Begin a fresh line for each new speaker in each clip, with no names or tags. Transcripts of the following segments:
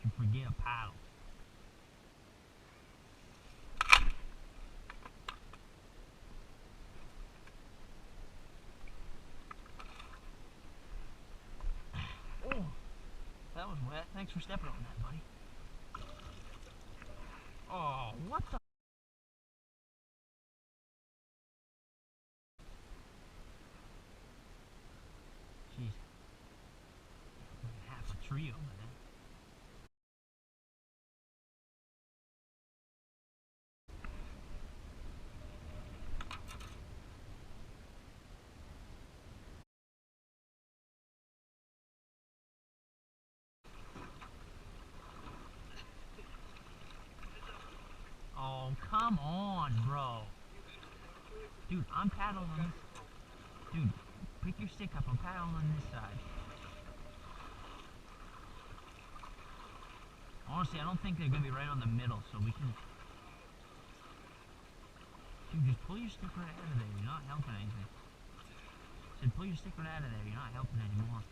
and forget a paddle. Oh, that was wet. Thanks for stepping on that, buddy. Oh, what the? Jeez. Half a tree over there. Oh, come on, bro. Dude, I'm paddling on this. Dude, pick your stick up. I'm paddling on this side. Honestly, I don't think they're going to be right on the middle, so we can... Dude, just pull your stick right out of there. You're not helping anything. I said, pull your stick right out of there. You're not helping anymore.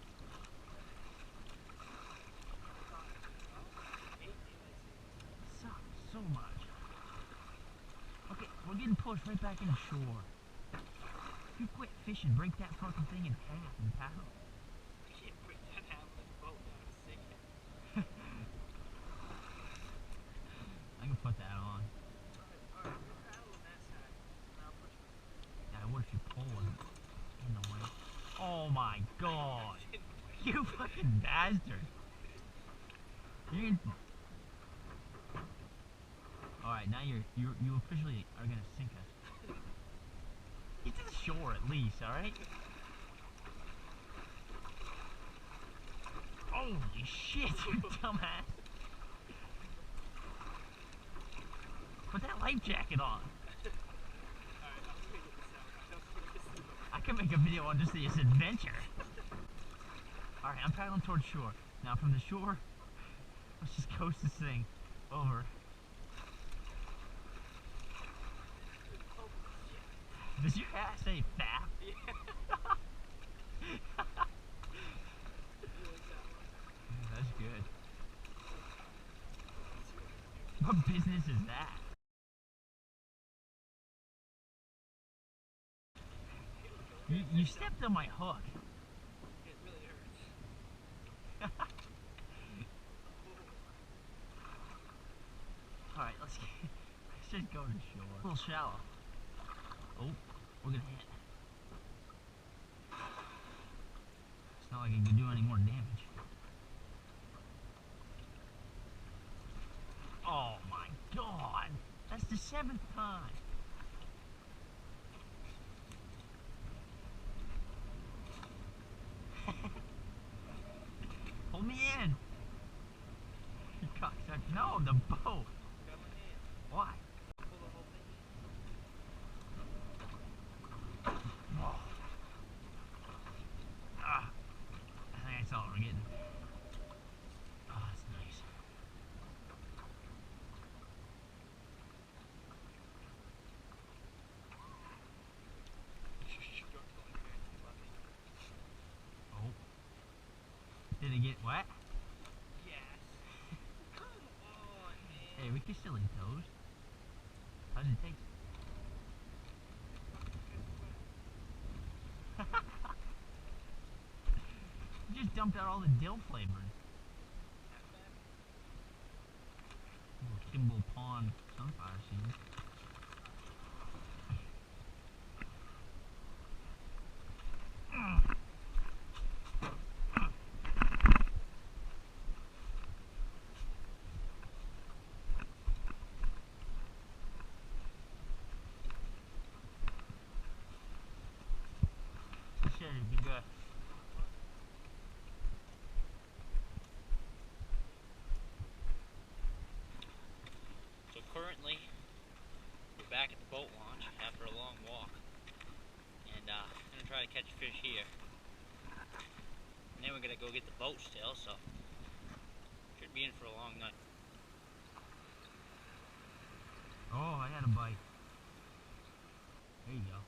Sucks so much. Okay, we're getting pushed right back in the shore. You quit fishing, break that fucking thing in half and paddle.
I can't break that half of the boat now, it's sinking.
I can put that on.
Alright, you paddle on that side, and I'll push my...
Yeah, what if you pull it in the way? Oh my god! You fucking bastard! You're in... Alright, now you officially are gonna sink us. Get to the shore at least, alright? Holy shit, you dumbass! Put that life jacket on! I can make a video on just this adventure! Alright, I'm paddling towards shore. Now from the shore, let's just coast this thing over. Does your hat say FAP?
Yeah.
That's good. What business is that? You stepped on my hook.
It really hurts.
Alright, let's just go to shore. A little shallow. Oh, we're gonna hit. It's not like it can do any more damage. Oh my god! That's the 7th time! Pull me in! You cocksucker. No, the boat! Why? I think that's all we're getting. Oh, that's nice. Oh. Did it get wet?
Yes. Come on, man.
Hey, we can still eat those. How does it taste? You just dumped out all the dill flavoring. Little Kimball Pond sunflower seeds. This should be good.
So currently, we're back at the boat launch after a long walk, and I'm gonna try to catch a fish here. And then we're gonna go get the boat still, so should be in for a long night.
Oh, I had a bite. There you go.